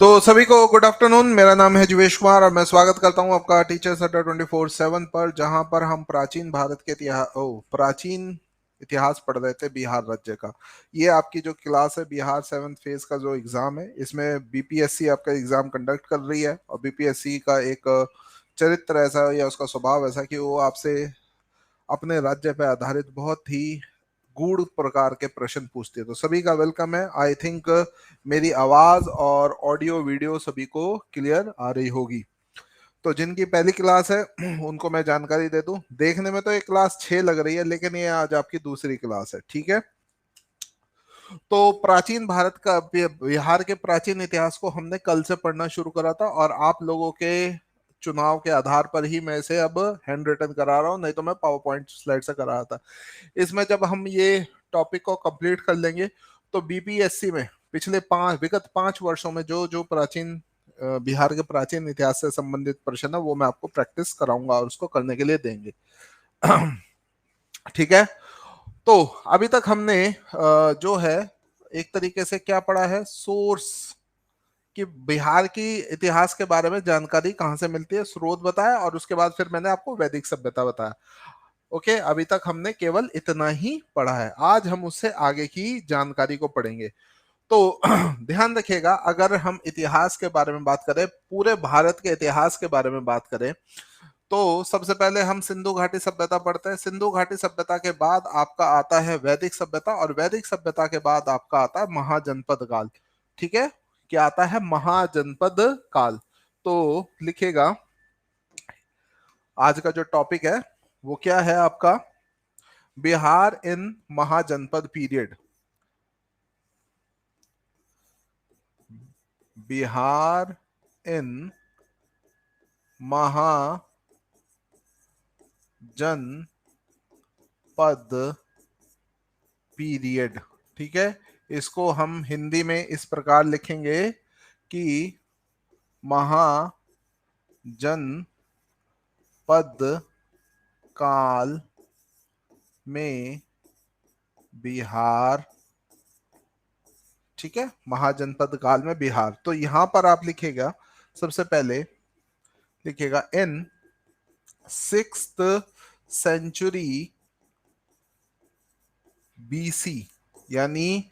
तो सभी को गुड आफ्टरनून। मेरा नाम है जीवेश कुमार और मैं स्वागत करता हूं आपका टीचर्स अड्डा 24/7 पर, जहां पर हम प्राचीन भारत के प्राचीन इतिहास पढ़ रहे थे बिहार राज्य का। ये आपकी जो क्लास है बिहार 7th फेज का जो एग्जाम है, इसमें बीपीएससी आपका एग्जाम कंडक्ट कर रही है। और बीपीएससी का एक चरित्र ऐसा है या उसका स्वभाव ऐसा कि वो आपसे अपने राज्य पर आधारित बहुत ही गूढ़ प्रकार के प्रश्न पूछते हैं। तो सभी का वेलकम है। आई थिंक मेरी आवाज और ऑडियो वीडियो सभी को क्लियर आ रही होगी। तो जिनकी पहली क्लास है उनको मैं जानकारी दे दूं। देखने में तो ये क्लास 6 लग रही है, लेकिन ये आज आपकी दूसरी क्लास है, ठीक है। तो प्राचीन भारत का बिहार के प्राचीन इतिहास को हमने कल से पढ़ना शुरू करा था, और आप लोगों के चुनाव के आधार पर ही मैं इसे अब हैंड रिटन करा रहा हूं, नहीं तो मैं पावर पॉइंट स्लाइड से करा रहा था। इसमें जब हम ये टॉपिक को कंप्लीट कर लेंगे तो बीपीएससी में पिछले विगत 5 वर्षों में जो जो प्राचीन बिहार के प्राचीन इतिहास से संबंधित प्रश्न है वो मैं आपको प्रैक्टिस कराऊंगा और उसको करने के लिए देंगे। ठीक है। तो अभी तक हमने जो है एक तरीके से क्या पढ़ा है, सोर्स कि बिहार की इतिहास के बारे में जानकारी कहां से मिलती है, स्रोत बताया, और उसके बाद फिर मैंने आपको वैदिक सभ्यता बताया। ओके, अभी तक हमने केवल इतना ही पढ़ा है। आज हम उससे आगे की जानकारी को पढ़ेंगे। तो ध्यान रखिएगा, अगर हम इतिहास के बारे में बात करें, पूरे भारत के इतिहास के बारे में बात करें, तो सबसे पहले हम सिंधु घाटी सभ्यता पढ़ते हैं। सिंधु घाटी सभ्यता के बाद आपका आता है वैदिक सभ्यता, और वैदिक सभ्यता के बाद आपका आता है महाजनपद काल। ठीक है, क्या आता है? महाजनपद काल। तो लिखेगा, आज का जो टॉपिक है वो क्या है आपका? बिहार इन महाजनपद पीरियड। बिहार इन महाजनपद पीरियड। ठीक है, इसको हम हिंदी में इस प्रकार लिखेंगे कि महाजनपद काल में बिहार। ठीक है, महाजनपद काल में बिहार। तो यहां पर आप लिखेगा, सबसे पहले लिखेगा इन 6th सेंचुरी बीसी, यानी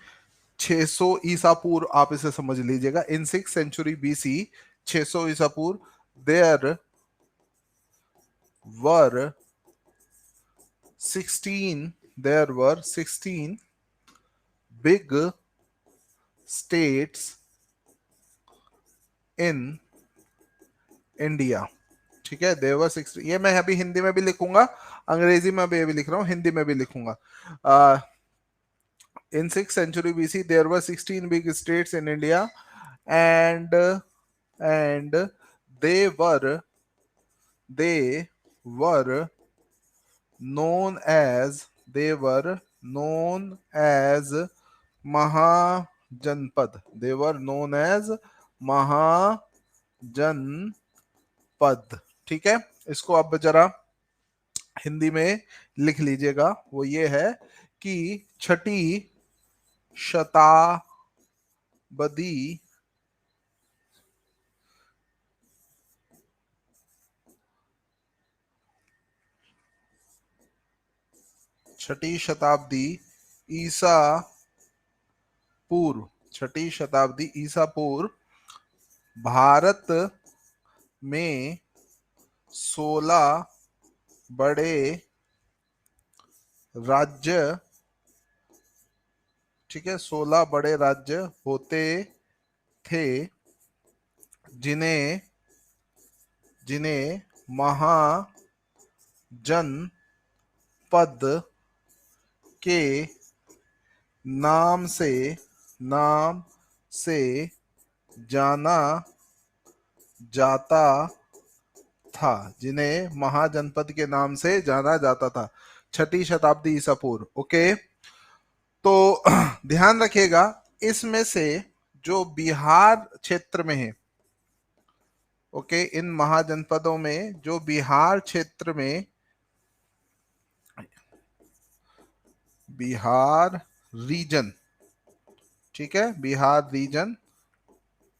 600 ईसा पूर्व। आप इसे समझ लीजिएगा, इन 6th सेंचुरी बीसी, 600 ईसा पूर्व, there were 16 big states in India. ठीक है, देवर 16, ये मैं अभी हिंदी में भी लिखूंगा, अंग्रेजी में भी लिख रहा हूं, हिंदी में भी लिखूंगा। in 6th century BC there were 16 big states in India, and they were they were known as Mahajanpad. They were known as Mahajanpad. ठीक है, इसको अब जरा हिंदी में लिख लीजिएगा। वो ये है कि छठी शताब्दी ईसा पूर्व, छठी शताब्दी ईसा पूर्व भारत में 16 बड़े राज्य, ठीक है, 16 बड़े राज्य होते थे, जिन्हें महाजनपद के नाम से जाना जाता था, जिन्हें महाजनपद के नाम से जाना जाता था, 6ठी शताब्दी ईसा पूर्व। ओके, तो ध्यान रखिएगा, इसमें से जो बिहार क्षेत्र में है, ओके, इन महाजनपदों में जो बिहार क्षेत्र में, बिहार रीजन, ठीक है, बिहार रीजन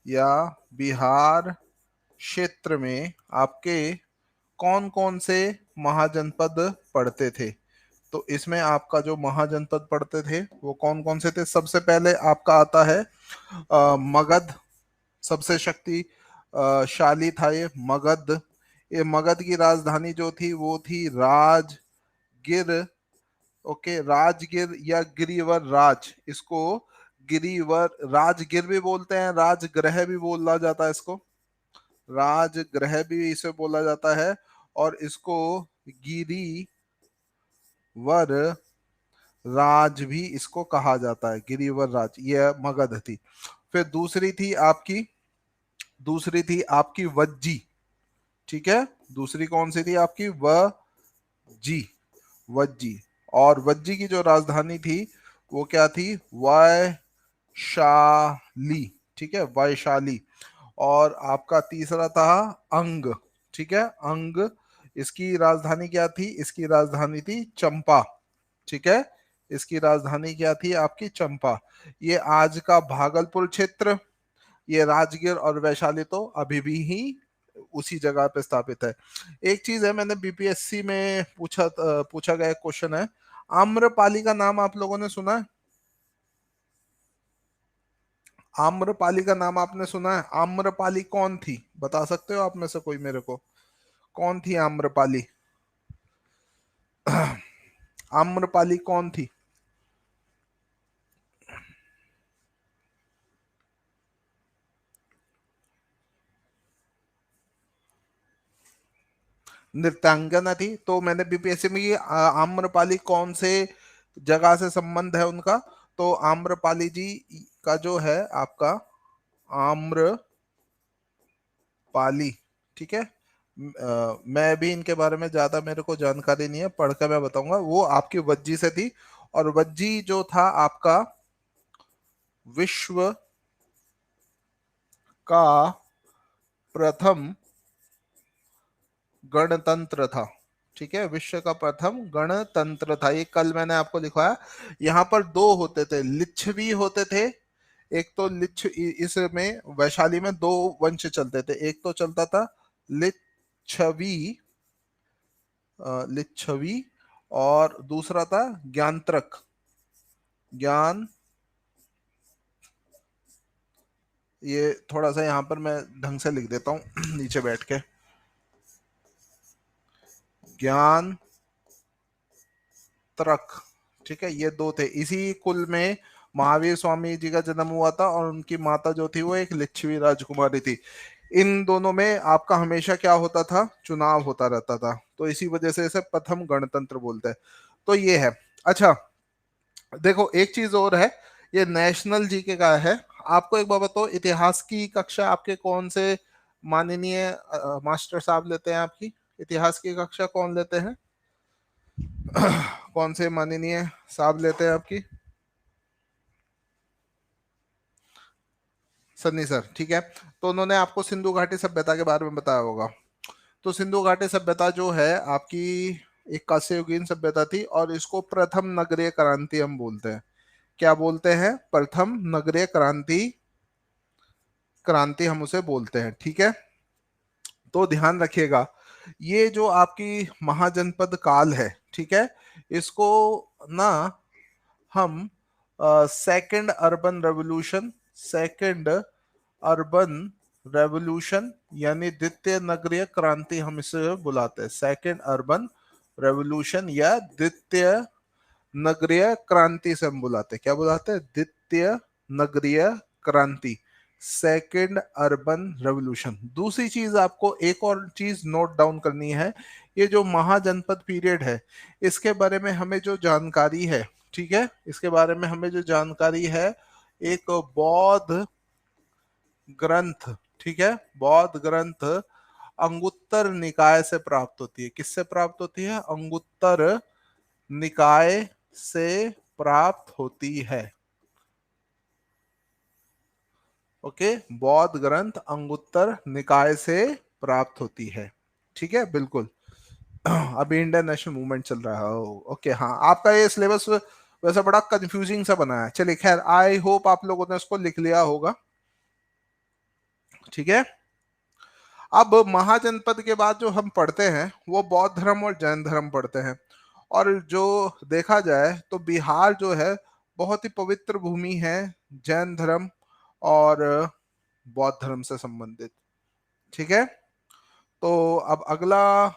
या बिहार क्षेत्र में आपके कौन कौन से महाजनपद पड़ते थे। तो इसमें आपका जो महाजनपद पड़ते थे वो कौन कौन से थे? सबसे पहले आपका आता है मगध, सबसे शक्तिशाली था ये मगध। ये मगध की राजधानी जो थी वो थी राजगिर। ओके, राजगिर या गिरिवर राज, इसको गिरिवर राजगिर भी बोलते हैं, राजगृह भी बोला जाता है इसको, राजगृह भी इसे बोला जाता है, और इसको गिरिवर राज भी इसको कहा जाता है, गिरिवर राज। ये मगध थी। फिर दूसरी थी आपकी वज्जी, ठीक है, दूसरी कौन सी थी आपकी? वज्जी, वज्जी। और वज्जी की जो राजधानी थी वो क्या थी? वैशाली, ठीक है, वैशाली। और आपका तीसरा था अंग, ठीक है, अंग। इसकी राजधानी क्या थी? इसकी राजधानी थी चंपा, ठीक है, इसकी राजधानी क्या थी आपकी? चंपा। ये आज का भागलपुर क्षेत्र, ये राजगीर और वैशाली तो अभी भी ही उसी जगह पे स्थापित है। एक चीज है, मैंने बीपीएससी में पूछा गया क्वेश्चन है, आम्रपाली का नाम आप लोगों ने सुना है? आम्रपाली का नाम आपने सुना है? आम्रपाली कौन थी, बता सकते हो आप में से कोई मेरे को? कौन थी आम्रपाली? आम्रपाली कौन थी? नृत्यांगना थी। तो मैंने बीपीएससी में ये आम्रपाली कौन से जगह से संबंध है उनका, तो आम्रपाली जी का जो है आपका आम्रपाली, ठीक है। मैं भी इनके बारे में ज्यादा मेरे को जानकारी नहीं है, पढ़कर मैं बताऊंगा। वो आपकी वज्जी से थी, और वज्जी जो था आपका विश्व का प्रथम गणतंत्र था, ठीक है, विश्व का प्रथम गणतंत्र था। ये कल मैंने आपको लिखवाया। यहाँ पर दो होते थे, लिच्छवी होते थे। एक तो इसमें वैशाली में दो वंश चलते थे, एक तो चलता था लिच्छवी, लिच्छवी, और दूसरा था ज्ञानत्रक, ज्ञान। ये थोड़ा सा यहाँ पर मैं ढंग से लिख देता हूँ नीचे बैठ के, ज्ञान त्रक, ठीक है, ये दो थे। इसी कुल में महावीर स्वामी जी का जन्म हुआ था, और उनकी माता जो थी वो एक लिच्छवी राजकुमारी थी। इन दोनों में आपका हमेशा क्या होता था? चुनाव होता रहता था, तो इसी वजह से इसे प्रथम गणतंत्र बोलते हैं। तो ये है। अच्छा, देखो एक चीज और है, ये नेशनल जीके का है। आपको एक बात बताओ, इतिहास की कक्षा आपके कौन से माननीय मास्टर साहब लेते हैं? आपकी इतिहास की कक्षा कौन लेते हैं? कौन से माननीय साहब लेते हैं आपकी? सन्नी सर, ठीक है। तो उन्होंने आपको सिंधु घाटी सभ्यता के बारे में बताया होगा। तो सिंधु घाटी सभ्यता जो है आपकी एक कांस्ययुगीन सभ्यता थी, और इसको प्रथम नगरीय क्रांति हम बोलते हैं। क्या बोलते हैं? प्रथम नगरीय क्रांति, क्रांति हम उसे बोलते हैं, ठीक है। तो ध्यान रखिएगा, ये जो आपकी महाजनपद काल है, ठीक है, इसको ना हम second urban revolution, second urban revolution यानी द्वितीय नगरीय क्रांति हम इसे बुलाते हैं, सेकंड अर्बन रेवोल्यूशन या द्वितीय नगरीय क्रांति से हम बुलाते हैं। क्या बुलाते हैं? द्वितीय नगरीय क्रांति, सेकंड अर्बन रेवोल्यूशन। दूसरी चीज, आपको एक और चीज नोट डाउन करनी है, ये जो महाजनपद पीरियड है, इसके बारे में हमें जो जानकारी है, ठीक है, इसके बारे में हमें जो जानकारी है, एक बौद्ध ग्रंथ ठीक है, बौद्ध ग्रंथ अंगुत्तर निकाय से प्राप्त होती है। किससे प्राप्त होती है? अंगुत्तर निकाय से प्राप्त होती है। ओके, बौद्ध ग्रंथ अंगुत्तर निकाय से प्राप्त होती है। ठीक है, बिल्कुल। अभी इंडियन नेशनल मूवमेंट चल रहा है। ओके, हाँ, आपका ये सिलेबस वैसे बड़ा कंफ्यूजिंग सा बना है। चलिए, खैर, आई होप आप लोगों ने उसको लिख लिया होगा। ठीक है, अब महाजनपद के बाद जो हम पढ़ते हैं वो बौद्ध धर्म और जैन धर्म पढ़ते हैं। और जो देखा जाए तो बिहार जो है बहुत ही पवित्र भूमि है जैन धर्म और बौद्ध धर्म से संबंधित। ठीक है, तो अब अगला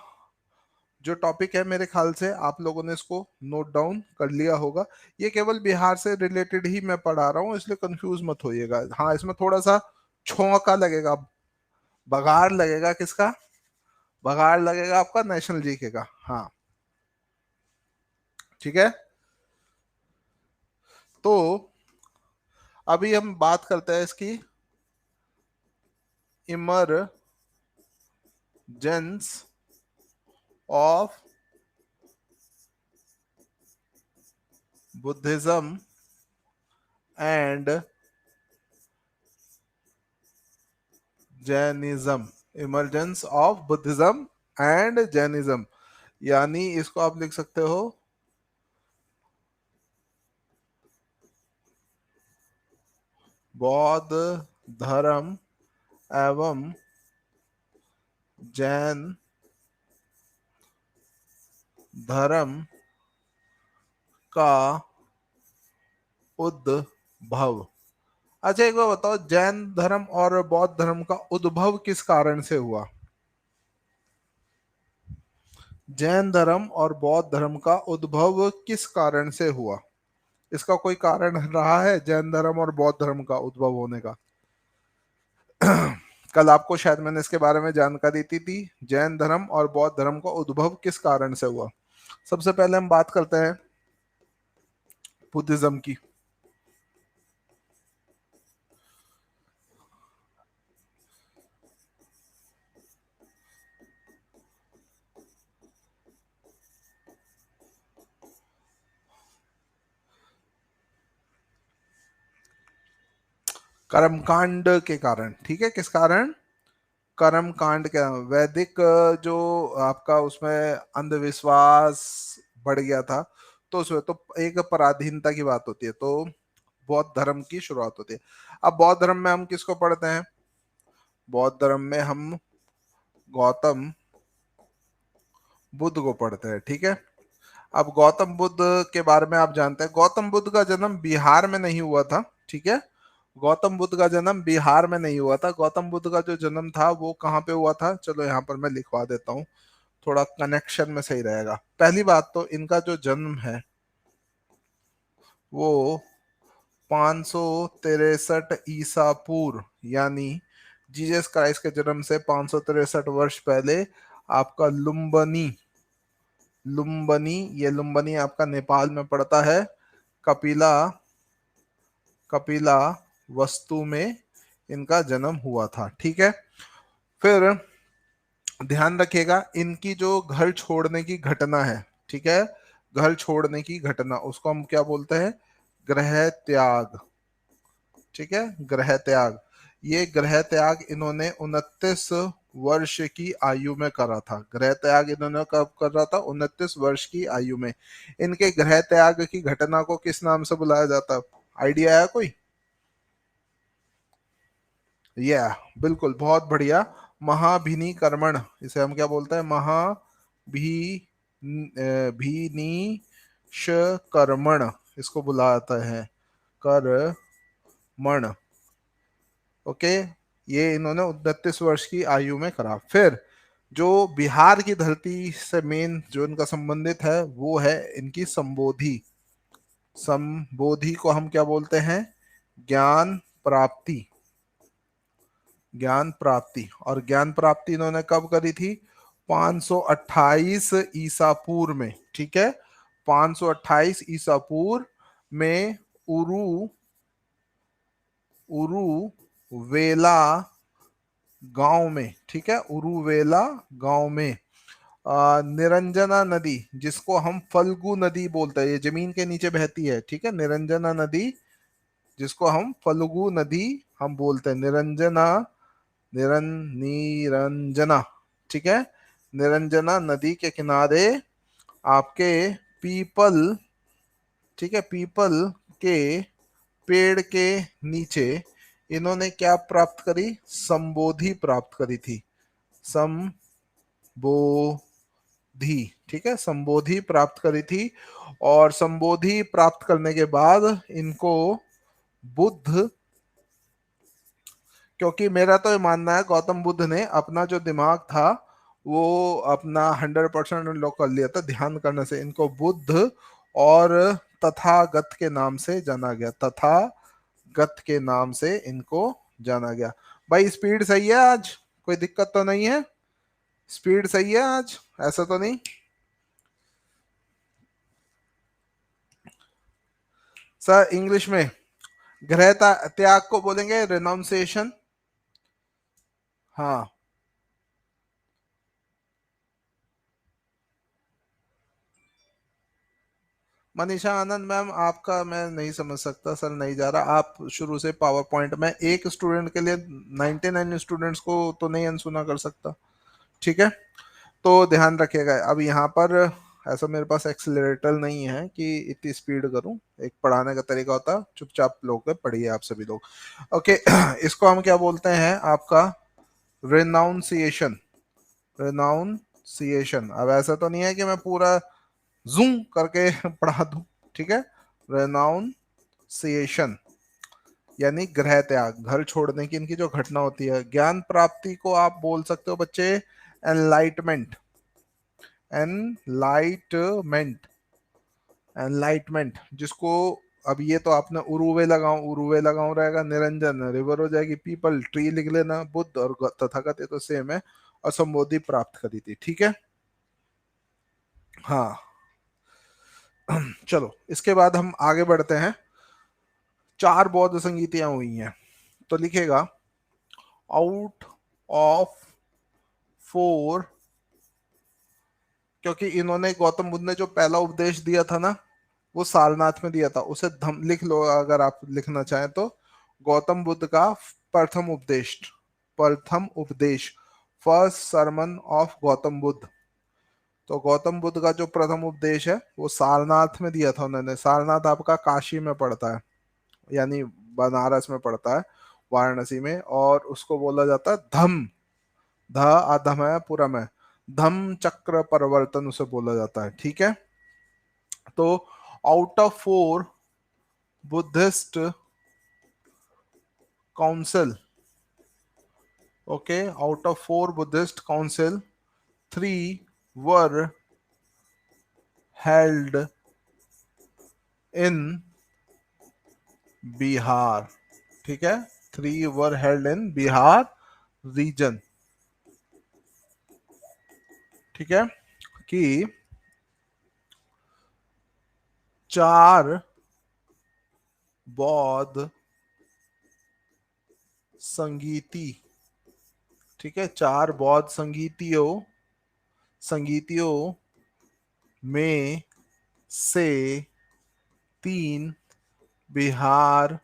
जो टॉपिक है, मेरे ख्याल से आप लोगों ने इसको नोट डाउन कर लिया होगा। ये केवल बिहार से रिलेटेड ही मैं पढ़ा रहा हूँ, इसलिए कंफ्यूज मत होइएगा। हाँ, इसमें थोड़ा सा छौंका लगेगा, बघार लगेगा। किसका बघार लगेगा? आपका नेशनल जीके का। हाँ, ठीक है। तो अभी हम बात करते हैं इसकी emergence of Buddhism and Jainism. Emergence of Buddhism and Jainism, यानी इसको आप लिख सकते हो बौद्ध धर्म एवं जैन धर्म का उद्भव। अच्छा, एक बार बताओ, जैन धर्म और बौद्ध धर्म का उद्भव किस कारण से हुआ? जैन धर्म और बौद्ध धर्म का उद्भव किस कारण से हुआ? इसका कोई कारण रहा है जैन धर्म और बौद्ध धर्म का उद्भव होने का? कल आपको शायद मैंने इसके बारे में जानकारी दी थी, जैन धर्म और बौद्ध धर्म का उद्भव किस कारण से हुआ। सबसे पहले हम बात करते हैं बुद्धिज्म की। कर्मकांड के कारण। ठीक है, किस कारण? कर्म कांड के। वैदिक जो आपका उसमें अंधविश्वास बढ़ गया था, तो उसमें तो एक पराधीनता की बात होती है, तो बौद्ध धर्म की शुरुआत होती है। अब बौद्ध धर्म में हम किसको पढ़ते हैं? बौद्ध धर्म में हम गौतम बुद्ध को पढ़ते हैं। ठीक है, अब गौतम बुद्ध के बारे में आप जानते हैं, गौतम बुद्ध का जन्म बिहार में नहीं हुआ था। ठीक है, गौतम बुद्ध का जन्म बिहार में नहीं हुआ था। गौतम बुद्ध का जो जन्म था वो कहाँ पे हुआ था? चलो यहाँ पर मैं लिखवा देता हूँ, थोड़ा कनेक्शन में सही रहेगा। पहली बात तो इनका जो जन्म है वो 563 ईसा पूर्व, यानी जीसस क्राइस्ट के जन्म से 563 वर्ष पहले आपका लुम्बनी, ये लुम्बनी आपका नेपाल में पड़ता है, कपिला कपिला वस्तु में इनका जन्म हुआ था। ठीक है, फिर ध्यान रखिएगा, इनकी जो घर छोड़ने की घटना है, ठीक है, घर छोड़ने की घटना, उसको हम क्या बोलते हैं? गृह त्याग। ठीक है, गृह त्याग। ये गृह त्याग इन्होंने 29 वर्ष की आयु में करा था। गृह त्याग इन्होंने कब कर रहा था? 29 वर्ष की आयु में। इनके गृह त्याग की घटना को किस नाम से बुलाया जाता? आइडिया है कोई? या बिल्कुल, बहुत बढ़िया, महाभिनिकर्मण। इसे हम क्या बोलते हैं? भिनिशकर्मण इसको बुलाता है, कर्मण। ओके, ये इन्होंने 29 वर्ष की आयु में करा। फिर जो बिहार की धरती से मेन जो इनका संबंधित है वो है इनकी संबोधि। संबोधि को हम क्या बोलते हैं? ज्ञान प्राप्ति। ज्ञान प्राप्ति, और ज्ञान प्राप्ति इन्होंने कब करी थी? 528 ईसा पूर्व में। ठीक है, 528 ईसा पूर्व में उरु उरु वेला गांव में, ठीक है, उरुवेला गांव में। निरंजना नदी जिसको हम फल्गु नदी बोलते हैं, ये जमीन के नीचे बहती है, ठीक है, निरंजना नदी जिसको हम फल्गु नदी हम बोलते हैं, निरंजना, निरंजना, ठीक है, निरंजना नदी के किनारे आपके पीपल, ठीक है, पीपल के पेड़ के नीचे इन्होंने क्या प्राप्त करी, संबोधि प्राप्त करी थी, संबोधि, ठीक है, संबोधि प्राप्त करी थी। और संबोधि प्राप्त करने के बाद इनको बुद्ध, क्योंकि मेरा तो ये मानना है गौतम बुद्ध ने अपना जो दिमाग था वो अपना 100% अनलॉक कर लिया था ध्यान करने से, इनको बुद्ध और तथागत के नाम से जाना गया, तथागत के नाम से इनको जाना गया। भाई स्पीड सही है आज, कोई दिक्कत तो नहीं है, स्पीड सही है आज, ऐसा तो नहीं। सर इंग्लिश में गृह त्याग को बोलेंगे रिनाउंसिएशन। हाँ, मनीषा आनंद मैम आपका मैं नहीं समझ सकता सर, नहीं जा रहा, आप शुरू से पावर पॉइंट में एक स्टूडेंट के लिए 99 स्टूडेंट्स को तो नहीं अनसुना कर सकता, ठीक है। तो ध्यान रखिएगा, अब यहाँ पर ऐसा मेरे पास एक्सीलरेटर नहीं है कि इतनी स्पीड करूं, एक पढ़ाने का तरीका होता है, चुपचाप लोग पढ़िए आप सभी लोग। ओके, इसको हम क्या बोलते हैं आपका, रिनाउंसिएशन, रिनाउंसिएशन। अब ऐसा तो नहीं है कि मैं पूरा जूम करके पढ़ा दूं, ठीक है, रेनाउंसिएशन यानी गृह त्याग, घर छोड़ने की इनकी जो घटना होती है। ज्ञान प्राप्ति को आप बोल सकते हो बच्चे एनलाइटमेंट, एनलाइटमेंट, एनलाइटमेंट जिसको, अब ये तो आपने उरुवे लगाओ, उरुवे लगाओ रहेगा, निरंजन रिवर हो जाएगी, पीपल ट्री लिख लेना, बुद्ध और तथागत ये तो सेम है, और संबोधि प्राप्त करी थी, ठीक है। हाँ, चलो इसके बाद हम आगे बढ़ते हैं। चार बौद्ध संगीतियां हुई हैं, तो लिखेगा आउट ऑफ फोर, क्योंकि इन्होंने गौतम बुद्ध ने जो पहला उपदेश दिया था ना वो सारनाथ में दिया था, उसे धम लिख लो अगर आप लिखना चाहें तो, गौतम बुद्ध का प्रथम उपदेश, प्रथम उपदेश, first sermon of Gautam Buddha. तो गौतम बुद्ध का जो प्रथम उपदेश है वो सारनाथ में दिया था उन्होंने, सारनाथ आपका काशी में पड़ता है, यानी बनारस में पड़ता है, वाराणसी में, और उसको बोला जाता है धम, ध अधम है पूरा में, धम चक्र परिवर्तन उसे बोला जाता है, ठीक है। तो out of four Buddhist council, okay, out of four Buddhist council, three were held in Bihar, ठीक है, three were held in Bihar region, ठीक है, कि चार बौद्ध संगीति, ठीक है, चार बौद्ध संगीतियों, संगीतियों में से तीन बिहार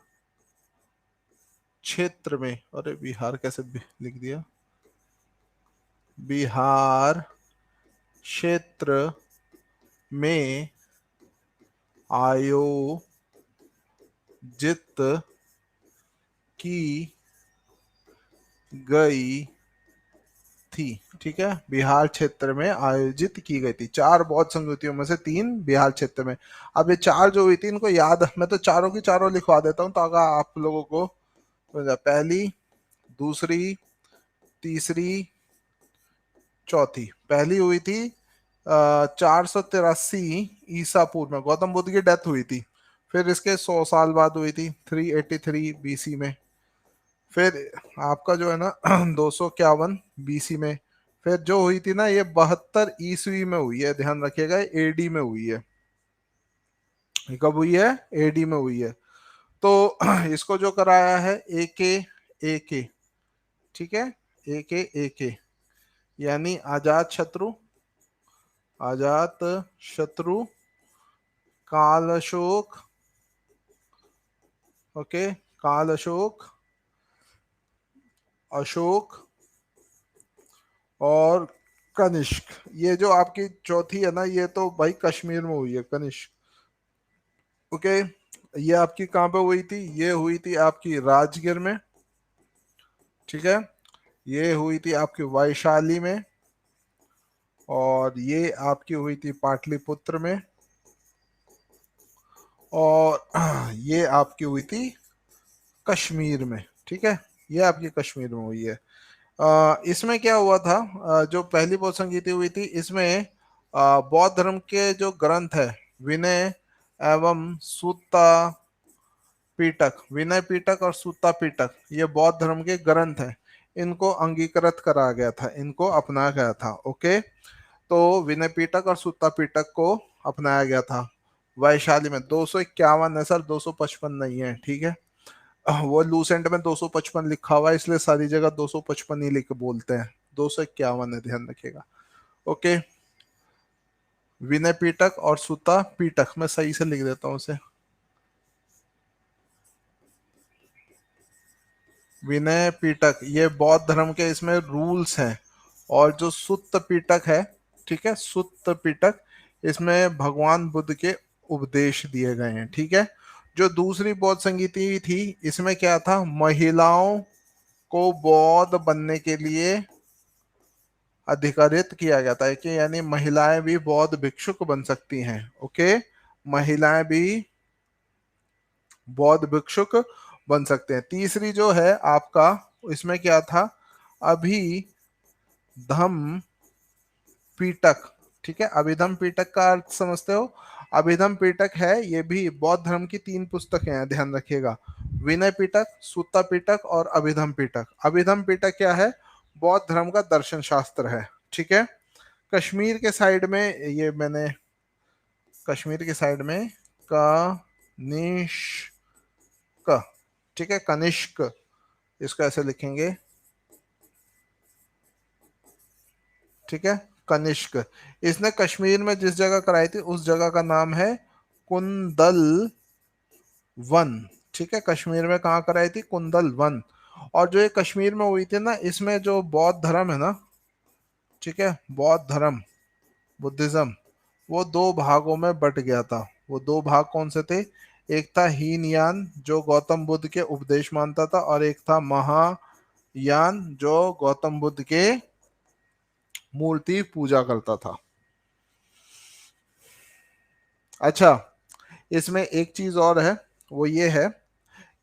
क्षेत्र में, अरे बिहार कैसे लिख दिया, बिहार क्षेत्र में आयोजित की गई थी, ठीक है, बिहार क्षेत्र में आयोजित की गई थी, चार बौद्ध संगीतियों में से तीन बिहार क्षेत्र में। अब ये चार जो हुई थी इनको याद, मैं तो चारों की चारों लिखवा देता हूँ ताकि आप लोगों को, पहली, दूसरी, तीसरी, चौथी। पहली हुई थी 483 ईसा पूर्व में, गौतम बुद्ध की डेथ हुई थी, फिर इसके 100 साल बाद हुई थी 383 बीसी में, फिर आपका जो है ना 251 बीसी में, फिर जो हुई थी ना ये 72 ईस्वी में हुई है, ध्यान रखिएगा एडी में हुई है, ये कब हुई है, एडी में हुई है। तो इसको जो कराया है ए के, ठीक है, AK यानी अजात शत्रु, अजात शत्रु, काल अशोक, ओके, काल अशोक, अशोक और कनिष्क। ये जो आपकी चौथी है ना, ये तो भाई कश्मीर में हुई है, कनिष्क। ओके, ये आपकी कहाँ पे हुई थी? ये हुई थी आपकी राजगीर में, ठीक है। ये हुई थी आपकी वैशाली में, और ये आपकी हुई थी पाटलिपुत्र में, और ये आपकी हुई थी कश्मीर में, ठीक है। ये आपकी कश्मीर में हुई है। इसमें क्या हुआ था, जो पहली बौद्ध संगीति हुई थी, इसमें बौद्ध धर्म के जो ग्रंथ है, विनय एवं सूत्ता पीटक, विनय पीटक और सूत्ता पीटक, ये बौद्ध धर्म के ग्रंथ हैं। इनको अंगीकृत करा गया था, इनको अपनाया गया था। ओके, तो विनय पीटक और सूत्ता पीटक को अपनाया गया था वैशाली में। 251 है सर, 255 नहीं है, ठीक है। वो लूसेंट में 255 लिखा हुआ है, इसलिए सारी जगह 255 ही लिख बोलते हैं। 251 है, ध्यान रखिएगा। ओके, विनय पीटक और सूता पीटक, मैं सही से लिख देता हूँ उसे। विनय पीटक ये बौद्ध धर्म के इसमें रूल्स हैं, और जो सुत्त पीटक है, ठीक है, सुत्त पीटक, इसमें भगवान बुद्ध के उपदेश दिए गए हैं, ठीक है। जो दूसरी बौद्ध संगीति थी, इसमें क्या था, महिलाओं को बौद्ध बनने के लिए अधिकारित किया गया था, कि यानी महिलाएं भी बौद्ध भिक्षुक बन सकती हैं। ओके, महिलाएं भी बौद्ध भिक्षुक बन सकते हैं। तीसरी जो है आपका, इसमें क्या था, अभी धम पीटक, ठीक है। अभिधम पीटक का अर्थ समझते हो? अभिधम पीटक है, ये भी बौद्ध धर्म की 3 पुस्तकें हैं, ध्यान रखिएगा। विनय पीटक, सूत्ता पीटक और अभिधम पीटक। अभिधम पीटक क्या है? बौद्ध धर्म का दर्शन शास्त्र है, ठीक है। कश्मीर के साइड में, ये मैंने कश्मीर के साइड में कनिष्क, ठीक है, कनिष्क, इसको ऐसे लिखेंगे, ठीक है, कनिष्क। इसने कश्मीर में जिस जगह कराई थी, उस जगह का नाम है कुंदल वन, ठीक है। कश्मीर में कहाँ कराई थी? कुंदल वन। और जो ये कश्मीर में हुई थी ना, इसमें जो बौद्ध धर्म है ना, ठीक है, बौद्ध धर्म, बुद्धिज्म, वो 2 भागों में बट गया था। वो 2 भाग कौन से थे? एक था हीनयान, जो गौतम बुद्ध के उपदेश मानता था, और एक था महायान, जो गौतम बुद्ध के मूर्ति पूजा करता था। अच्छा, इसमें एक चीज और है, वो ये है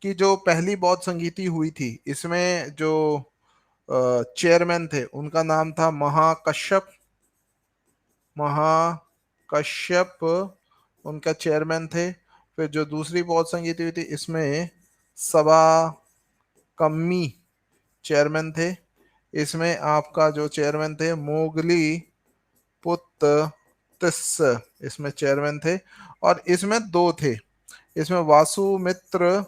कि जो पहली बौद्ध संगीति हुई थी, इसमें जो चेयरमैन थे, उनका नाम था महाकश्यप, महाकश्यप उनका चेयरमैन थे। फिर जो दूसरी बौद्ध संगीति हुई थी, इसमें सभा कम्मी चेयरमैन थे। इसमें आपका जो चेयरमैन थे, मोगली पुत्त तिस्स, इसमें चेयरमैन थे। और इसमें 2 थे, इसमें वासुमित्र,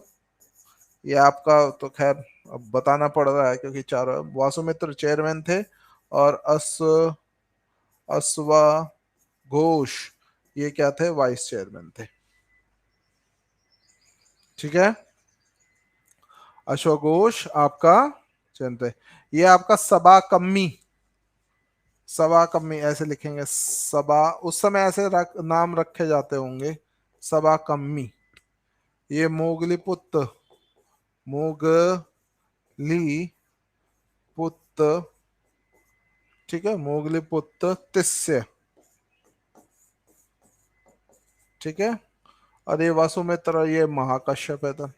ये आपका तो खैर अब बताना पड़ रहा है क्योंकि 4 वासुमित्र चेयरमैन थे, और अश्वा घोष ये क्या थे? वाइस चेयरमैन थे, ठीक है। अश्वघोष आपका चेयरमैन थे। ये आपका सभा कम्मी, सभा कम्मी ऐसे लिखेंगे, सभा, उस समय ऐसे नाम रखे जाते होंगे, सभा कम्मी। ये मोगली पुत्र, मोगली पुत्र, ठीक है, मोगली पुत्र तिस्य, ठीक है। और ये वासुमित्र, ये महाकश्यप है था।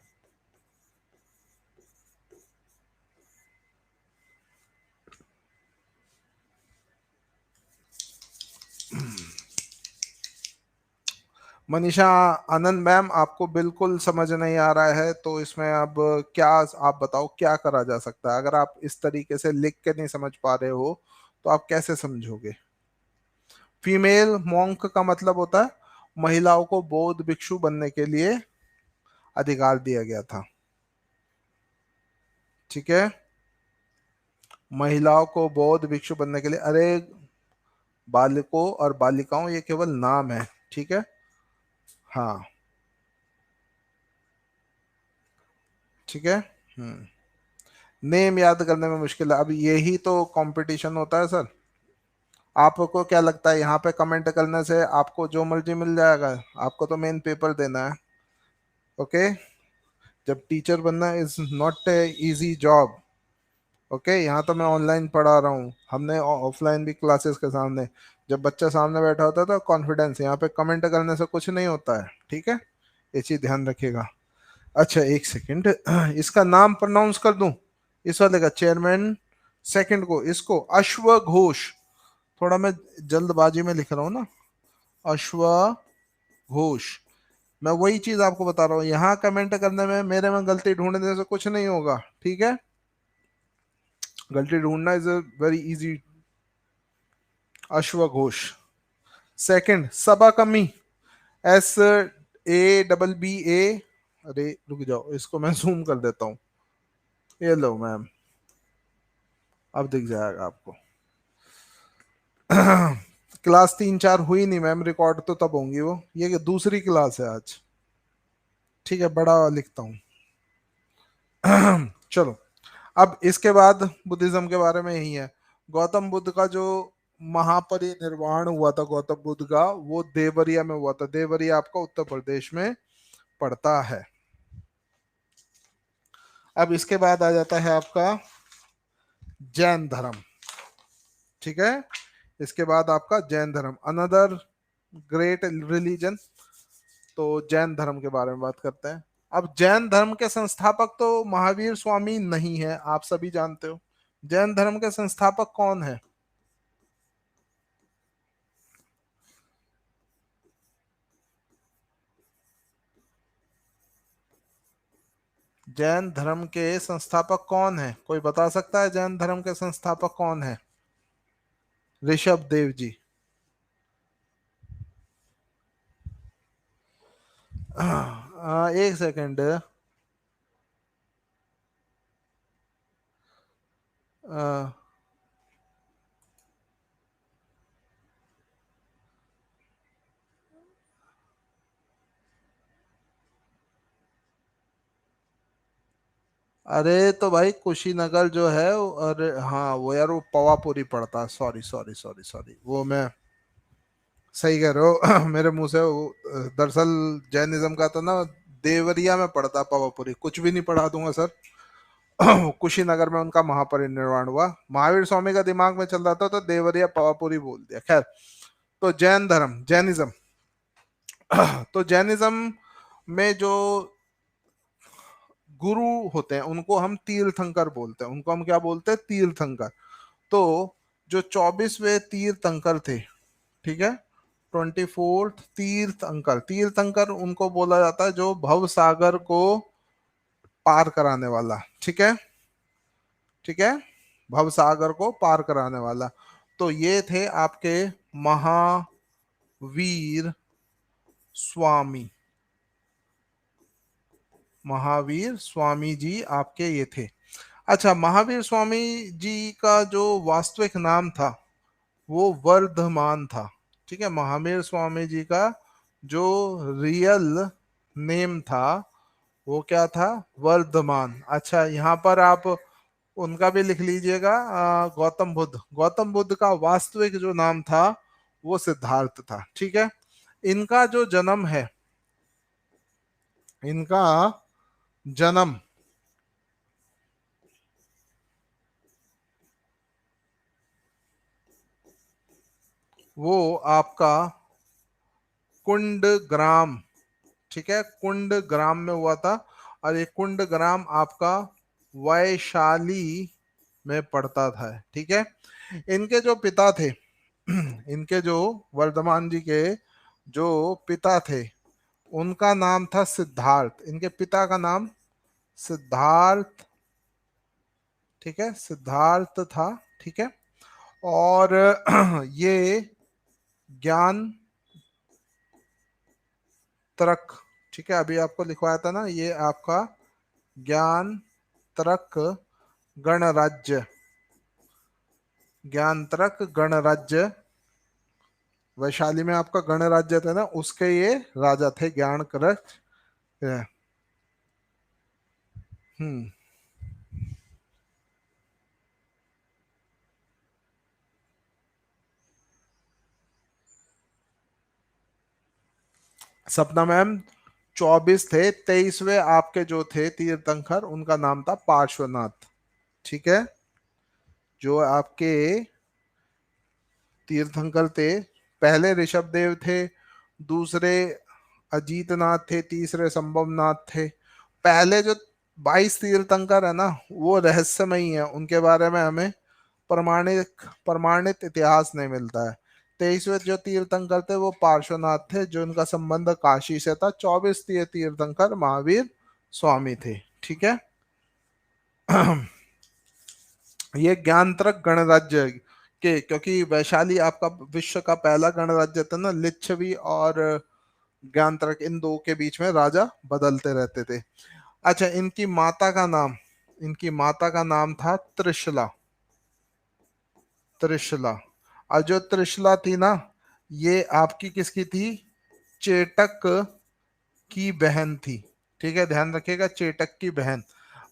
मनीषा आनंद मैम, आपको बिल्कुल समझ नहीं आ रहा है, तो इसमें अब क्या, आप बताओ क्या करा जा सकता है? अगर आप इस तरीके से लिख के नहीं समझ पा रहे हो, तो आप कैसे समझोगे? फीमेल मॉन्क का मतलब होता है महिलाओं को बौद्ध भिक्षु बनने के लिए अधिकार दिया गया था, ठीक है। महिलाओं को बौद्ध भिक्षु बनने के लिए, अरे बालकों और बालिकाओं ये केवल नाम है, ठीक है। हाँ ठीक है। हम्म। नेम याद करने में मुश्किल है, अब यही तो कंपटीशन होता है सर। आपको क्या लगता है यहाँ पे कमेंट करने से आपको जो मर्जी मिल जाएगा? आपको तो मेन पेपर देना है। ओके। जब टीचर बनना is not a easy job. Okay, यहाँ तो मैं ऑनलाइन पढ़ा रहा हूँ, हमने ऑफलाइन भी क्लासेस के सामने, जब बच्चा सामने बैठा होता है तो कॉन्फिडेंस, यहाँ पे कमेंट करने से कुछ नहीं होता है, ठीक है। ये चीज ध्यान रखिएगा। अच्छा एक सेकंड, इसका नाम प्रोनाउंस कर दूं, इस वाले का, चेयरमैन सेकंड को, इसको अश्व घोष। थोड़ा मैं जल्दबाजी में लिख रहा हूँ ना, अश्व घोष। मैं वही चीज आपको बता रहा हूँ, यहाँ कमेंट करने में मेरे में गलती ढूंढने से कुछ नहीं होगा, ठीक है। गलती ढूंढना इज अ वेरी इजी। अश्व घोष। सेकंड सबा कमी, एस ए डबल बी ए, अरे रुक जाओ इसको मैं जूम कर देता हूँ, ये लो मैम, अब दिख जाएगा आपको। क्लास 3-4 हुई नहीं मैम, रिकॉर्ड तो तब होंगी वो, ये दूसरी क्लास है आज, ठीक है, बड़ा लिखता हूँ। चलो, अब इसके बाद बुद्धिज्म के बारे में यही है। गौतम बुद्ध का जो महापरिनिर्वाण हुआ था गौतम बुद्ध का, वो देवरिया में हुआ था। देवरिया आपका उत्तर प्रदेश में पड़ता है। अब इसके बाद आ जाता है आपका जैन धर्म, ठीक है। इसके बाद आपका जैन धर्म, अनदर ग्रेट रिलीजन। तो जैन धर्म के बारे में बात करते हैं। अब जैन धर्म के संस्थापक तो महावीर स्वामी नहीं है, आप सभी जानते हो। जैन धर्म के संस्थापक कौन है? जैन धर्म के संस्थापक कौन है, कोई बता सकता है जैन धर्म के संस्थापक कौन है? ऋषभ देव जी। एक सेकंड। अरे तो भाई कुशीनगर जो है अरे हाँ वो यार, वो पवापुरी पड़ता है, सॉरी सॉरी सॉरी सॉरी, वो मैं सही कह रहे हो। मेरे मुंह से वो दरअसल जैनिज्म का तो ना देवरिया में पड़ता पवापुरी, कुछ भी नहीं पढ़ा दूंगा सर। कुशीनगर में उनका महापरिनिर्वाण हुआ, महावीर स्वामी का दिमाग में चल रहा था तो देवरिया पवापुरी बोल दिया, खैर। तो जैन धर्म, जैनिज्म, तो जैनिज्म में जो गुरु होते हैं उनको हम तीर्थंकर बोलते हैं, उनको हम क्या बोलते हैं? तीर्थंकर। तो जो 24वें तीर्थंकर थे, ठीक है, 24th तीर्थंकर, तीर्थंकर उनको बोला जाता है जो भव सागर को पार कराने वाला, ठीक है, ठीक है, भव सागर को पार कराने वाला। तो ये थे आपके महावीर स्वामी, महावीर स्वामी जी आपके ये थे। अच्छा, महावीर स्वामी जी का जो वास्तविक नाम था वो वर्धमान था, ठीक है। महावीर स्वामी जी का जो रियल नेम था वो क्या था? वर्धमान। अच्छा, यहाँ पर आप उनका भी लिख लीजिएगा, गौतम बुद्ध, गौतम बुद्ध का वास्तविक जो नाम था वो सिद्धार्थ था, ठीक है। इनका जो जन्म है, इनका जन्म वो आपका कुंड ग्राम, ठीक है, कुंड ग्राम में हुआ था। और ये कुंड ग्राम आपका वैशाली में पड़ता था, ठीक है। इनके जो पिता थे, इनके जो वर्धमान जी के जो पिता थे उनका नाम था सिद्धार्थ, इनके पिता का नाम सिद्धार्थ, ठीक है, सिद्धार्थ था, ठीक है। और ये ज्ञान तर्क, ठीक है, अभी आपको लिखवाया था ना, ये आपका ज्ञान तर्क गणराज्य, ज्ञानत्रक गणराज्य, वैशाली में आपका गणराज्य था ना, उसके ये राजा थे ज्ञानत्रक। हम्म। सपना मैम 24 थे, 23वें आपके जो थे तीर्थंकर उनका नाम था पार्श्वनाथ। ठीक है, जो आपके तीर्थंकर थे, पहले ऋषभ देव थे, दूसरे अजीतनाथ थे, तीसरे संभवनाथ थे। पहले जो 22 तीर्थंकर है ना, वो रहस्यमयी है, उनके बारे में हमें प्रमाणित प्रमाणित इतिहास नहीं मिलता है। 23वें जो तीर्थंकर थे वो पार्श्वनाथ थे, जो उनका संबंध काशी से था। 24 तीर्थंकर महावीर स्वामी थे। ठीक है। ये ज्ञानत्रक गणराज्य के, क्योंकि वैशाली आपका विश्व का पहला गणराज्य था ना, लिच्छवी और ज्ञानत्रक इन दो के बीच में राजा बदलते रहते थे। अच्छा, इनकी माता का नाम, इनकी माता का नाम था त्रिशला। त्रिशला। और जो त्रिशला थी ना, ये आपकी किसकी थी? चेटक की बहन थी। ठीक है, ध्यान रखिएगा, चेटक की बहन।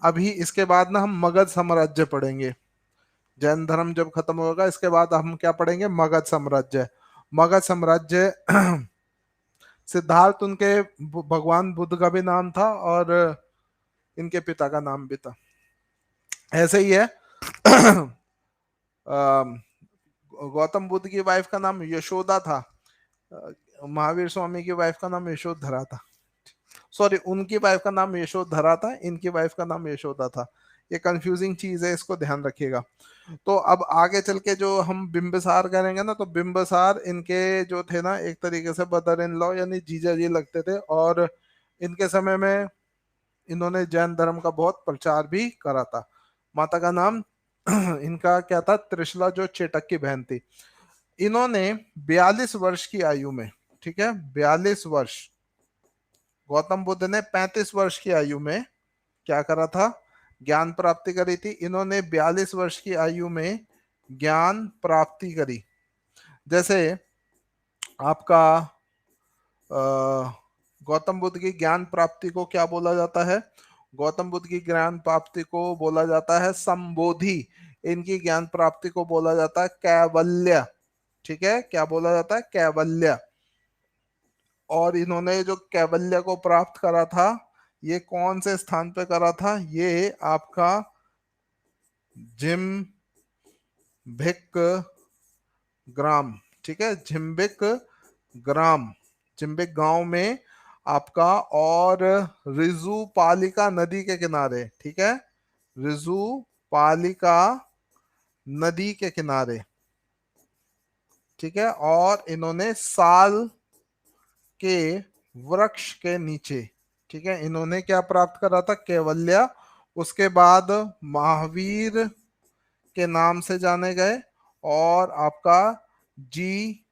अभी इसके बाद ना हम मगध साम्राज्य पढ़ेंगे। जैन धर्म जब खत्म होगा इसके बाद हम क्या पढ़ेंगे? मगध साम्राज्य। मगध साम्राज्य सिद्धार्थ उनके भगवान बुद्ध का भी नाम था, और इनके पिता का नाम भी था। ऐसे ही है। गौतम बुद्ध की वाइफ का नाम यशोदा था, महावीर स्वामी की वाइफ का नाम यशोधरा था। सॉरी, उनकी वाइफ का नाम यशोधरा था, इनकी वाइफ का नाम यशोदा था। ये कंफ्यूजिंग चीज है, इसको ध्यान रखिएगा। तो अब आगे चल के जो हम बिंबिसार करेंगे ना, तो बिंबिसार इनके जो थे ना, एक तरीके से मदर इन लॉ यानी जीजा जी लगते थे, और इनके समय में इन्होंने जैन धर्म का बहुत प्रचार भी करा था। माता का नाम इनका क्या था? त्रिशला, जो चेटक की बहन थी। इन्होंने 42 वर्ष की आयु में, ठीक है, 42 वर्ष, गौतम बुद्ध ने 35 वर्ष की आयु में क्या करा था? ज्ञान प्राप्ति करी थी। इन्होंने 42 वर्ष की आयु में ज्ञान प्राप्ति करी। जैसे आपका गौतम बुद्ध की ज्ञान प्राप्ति को क्या बोला जाता है? गौतम बुद्ध की ज्ञान प्राप्ति को बोला जाता है संबोधि। इनकी ज्ञान प्राप्ति को बोला जाता है कैवल्य। ठीक है, क्या बोला जाता है? कैवल्य। और इन्होंने जो कैवल्य को प्राप्त करा था, ये कौन से स्थान पे करा था? ये आपका जिम भिक ग्राम। ठीक है, झिम्बिक ग्राम, चिम्बिक गांव में आपका, और रिजु पालिका नदी के किनारे। ठीक है, रिजु पालिका नदी के किनारे। ठीक है, और इन्होंने साल के वृक्ष के नीचे, ठीक है, इन्होंने क्या प्राप्त करा था? कैवल्य। उसके बाद महावीर के नाम से जाने गए, और आपका जी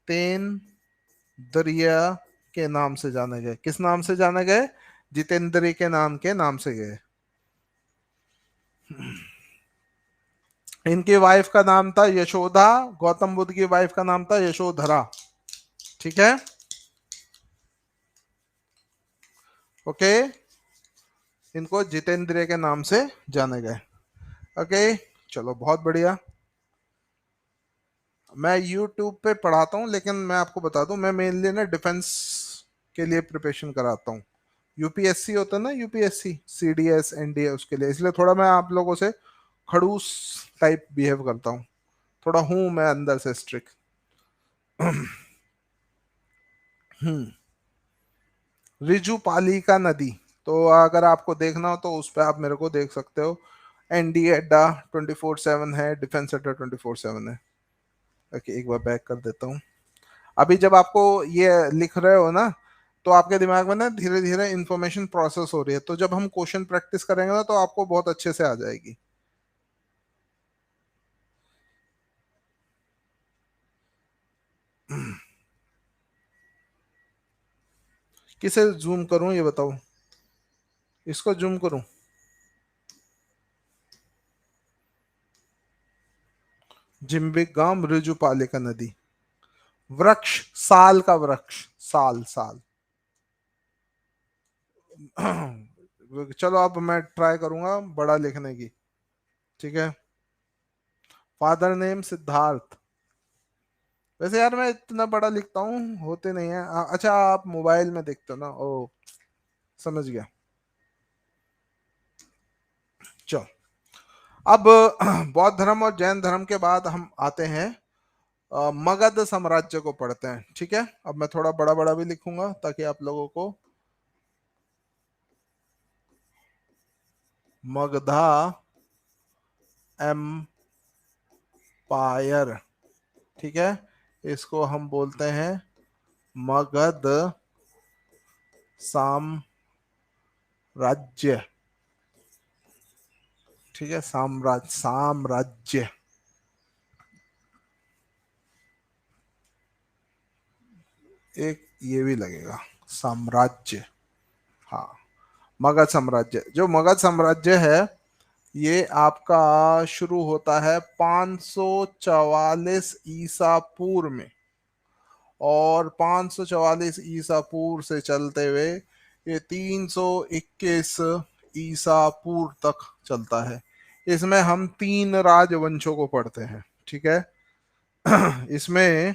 तेन दरिया के नाम से जाने गए। किस नाम से जाने गए? जितेंद्री के नाम से गए। इनकी वाइफ का नाम था यशोदा, गौतम बुद्ध की वाइफ का नाम था यशोधरा। ठीक है, ओके, इनको जितेंद्रिय के नाम से जाने गए। ओके, चलो बहुत बढ़िया। मैं YouTube पे पढ़ाता हूँ, लेकिन मैं आपको बता दूं, मैं मेनली ना डिफेंस के लिए प्रिपरेशन कराता हूँ। यूपीएससी होता है ना, यूपीएससी, सीडीएस, एनडीए, उसके लिए, इसलिए थोड़ा मैं आप लोगों से खड़ूस टाइप बिहेव करता हूँ। थोड़ा हूं मैं अंदर से स्ट्रिक्ट। रिजू पालिका नदी, तो अगर आपको देखना हो तो उस पर आप मेरे को देख सकते हो। एनडीए अड्डा 24/7 है, डिफेंस अड्डा 24/7 है। ओके, एक बार बैक कर देता हूँ। अभी जब आपको ये लिख रहे हो ना, तो आपके दिमाग में ना धीरे धीरे इंफॉर्मेशन प्रोसेस हो रही है, तो जब हम क्वेश्चन प्रैक्टिस करेंगे ना, तो आपको बहुत अच्छे से आ जाएगी। किसे जूम करूं ये बताओ? इसको जूम करूं? जिम्बिका मृजुपालिका नदी। वृक्ष, साल का वृक्ष, साल साल। चलो अब मैं ट्राई करूंगा बड़ा लिखने की। ठीक है। Father name Siddharth. वैसे यार मैं इतना बड़ा लिखता हूँ, होते नहीं है। अच्छा आप मोबाइल में देखते हो ना, ओ समझ गया। चलो अब बौद्ध धर्म और जैन धर्म के बाद हम आते हैं मगध साम्राज्य को पढ़ते हैं। ठीक है, अब मैं थोड़ा बड़ा बड़ा भी लिखूंगा ताकि आप लोगों को। मगधा एम्पायर। ठीक है, इसको हम बोलते हैं मगध साम्राज्य। ठीक है, साम्राज्य साम्राज्य। एक ये भी लगेगा, साम्राज्य। हाँ, मगध साम्राज्य। जो मगध साम्राज्य है ये आपका शुरू होता है 544 ईसा पूर्व में, और 544 ईसा पूर्व से चलते हुए ये 321 ईसा पूर्व तक चलता है। इसमें हम तीन राजवंशों को पढ़ते हैं। ठीक है, इसमें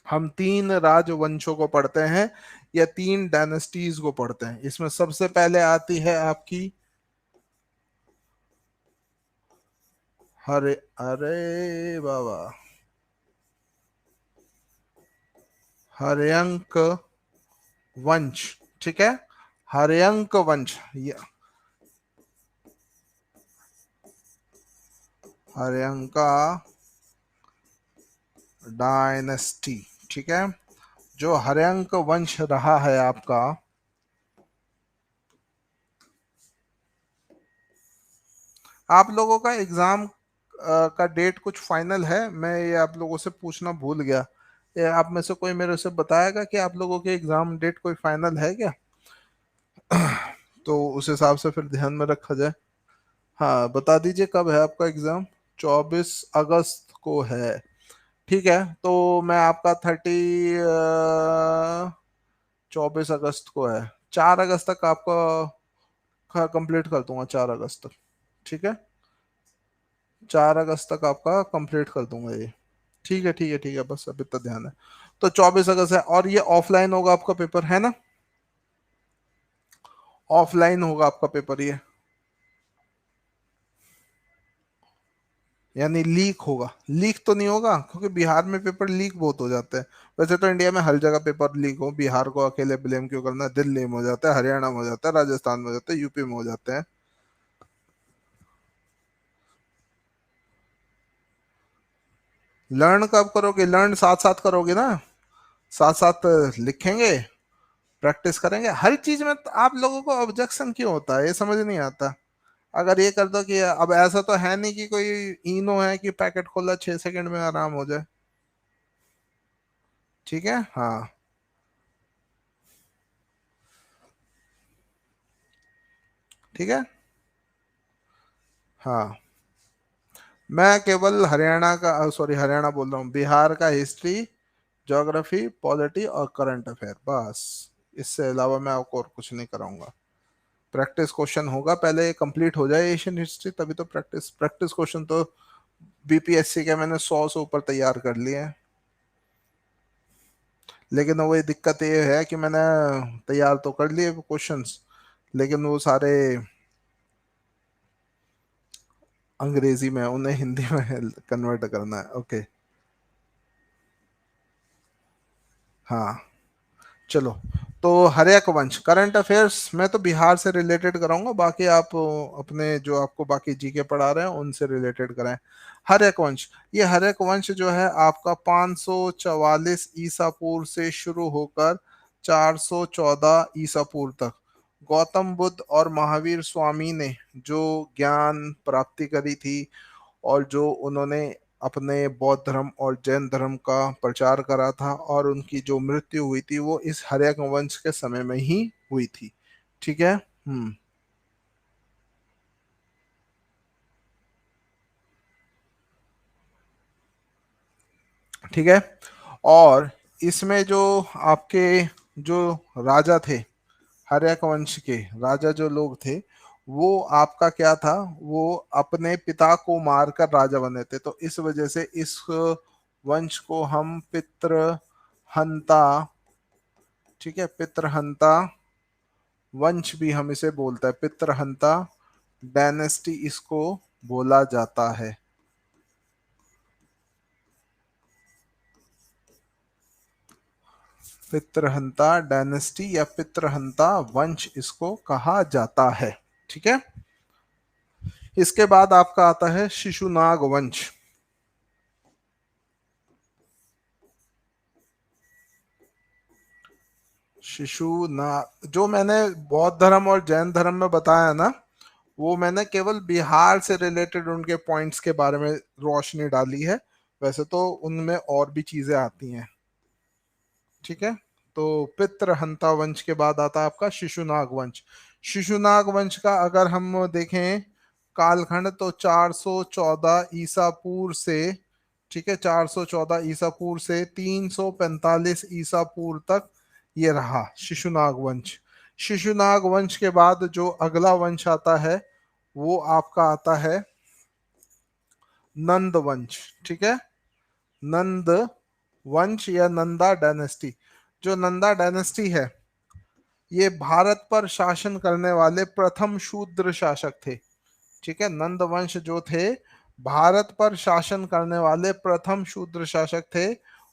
हम तीन राजवंशों को पढ़ते हैं या तीन डायनेस्टीज को पढ़ते हैं। इसमें सबसे पहले आती है आपकी हरे अरे बाबा हर्यंक वंश। ठीक है, हर्यंक वंश, ये हर्यंका डायनेस्टी। ठीक है, जो हर्यंक वंश रहा है आपका, आप लोगों का एग्जाम का डेट कुछ फाइनल है? मैं ये आप लोगों से पूछना भूल गया। ये आप में से कोई मेरे से बताएगा कि आप लोगों के एग्जाम डेट कोई फाइनल है क्या? तो उस हिसाब से फिर ध्यान में रखा जाए। हाँ बता दीजिए कब है आपका एग्जाम। 24 अगस्त को है। ठीक है, तो मैं आपका 24 अगस्त को है, 4 अगस्त तक आपका कंप्लीट कर दूंगा, 4 अगस्त तक। ठीक है, 4 अगस्त तक आपका कंप्लीट कर दूंगा ये। ठीक है ठीक है ठीक है, बस अभी तक ध्यान है। तो 24 अगस्त है, और ये ऑफलाइन होगा आपका पेपर, है ना? ऑफलाइन होगा आपका पेपर ये, यानी लीक होगा। लीक तो नहीं होगा क्योंकि बिहार में पेपर लीक बहुत हो जाते हैं। वैसे तो इंडिया में हर जगह पेपर लीक हो, बिहार को अकेले ब्लेम क्यों करना? दिल्ली में हो जाता है, हरियाणा में हो जाता है, राजस्थान में हो जाता है, यूपी में हो जाते हैं। लर्न कब करोगे? लर्न साथ साथ करोगे ना, साथ साथ लिखेंगे, प्रैक्टिस करेंगे। हर चीज में तो आप लोगों को ऑब्जेक्शन क्यों होता है, ये समझ नहीं आता। अगर ये कर दो कि अब ऐसा तो है नहीं कि कोई इनो है कि पैकेट खोला 6 सेकंड में आराम हो जाए। ठीक है, हाँ ठीक है, हाँ। मैं केवल हरियाणा का, सॉरी हरियाणा बोल रहा हूँ, बिहार का हिस्ट्री, ज्योग्राफी, पॉलिटी और करंट अफेयर, बस। इससे अलावा मैं आपको और कुछ नहीं कराऊंगा। प्रैक्टिस क्वेश्चन होगा, पहले कंप्लीट हो जाए एशियन हिस्ट्री, तभी तो प्रैक्टिस। प्रैक्टिस क्वेश्चन तो बीपीएससी के मैंने 100 से ऊपर तैयार कर लिए हैं। लेकिन वही दिक्कत ये है कि मैंने तैयार तो कर लिए क्वेश्चंस, लेकिन वो सारे अंग्रेजी में, उन्हें हिंदी में कन्वर्ट करना है। ओके, हाँ चलो। तो हर्यक वंश, करंट अफेयर्स मैं तो बिहार से रिलेटेड कराऊंगा, बाकी आप अपने जो आपको बाकी जीके पढ़ा रहे हैं उनसे रिलेटेड कराएं। हर्यक वंश, ये हर्यक वंश जो है आपका 544 ईसा पूर्व से शुरू होकर 414 ईसा पूर्व तक गौतम बुद्ध और महावीर स्वामी ने जो ज्ञान प्राप्ति करी थी, और जो उन्होंने अपने बौद्ध धर्म और जैन धर्म का प्रचार करा था, और उनकी जो मृत्यु हुई थी वो इस हर्यक वंश के समय में ही हुई थी। ठीक है। हम्म। ठीक है। और इसमें जो आपके जो राजा थे, हर्यक वंश के राजा जो लोग थे, वो आपका क्या था, वो अपने पिता को मारकर राजा बने थे। तो इस वजह से इस वंश को हम पितृहंता, ठीक है, पितृहंता वंश भी हम इसे बोलते हैं, पितृहंता डायनेस्टी इसको बोला जाता है। पितृहंता डायनेस्टी या पितृहंता वंश इसको कहा जाता है। ठीक है। इसके बाद आपका आता है शिशुनाग वंश। शिशुनाग जो मैंने बौद्ध धर्म और जैन धर्म में बताया ना, वो मैंने केवल बिहार से रिलेटेड उनके पॉइंट्स के बारे में रोशनी डाली है। वैसे तो उनमें और भी चीजें आती हैं। ठीक है। तो पितृहंता वंश के बाद आता है आपका शिशुनाग वंश। शिशुनाग वंश का अगर हम देखें कालखंड, तो 414 ईसा पूर्व से, ठीक है, 414 ईसा पूर्व से 345 ईसा पूर्व तक ये रहा शिशुनाग वंश। शिशुनाग वंश के बाद जो अगला वंश आता है वो आपका आता है नंद वंश। ठीक है। नंद वंश या नंदा डायनेस्टी। जो नंदा डायनेस्टी है, ये भारत पर शासन करने वाले प्रथम शूद्र शासक थे। ठीक है। नंद वंश जो थे, भारत पर शासन करने वाले प्रथम शूद्र शासक थे।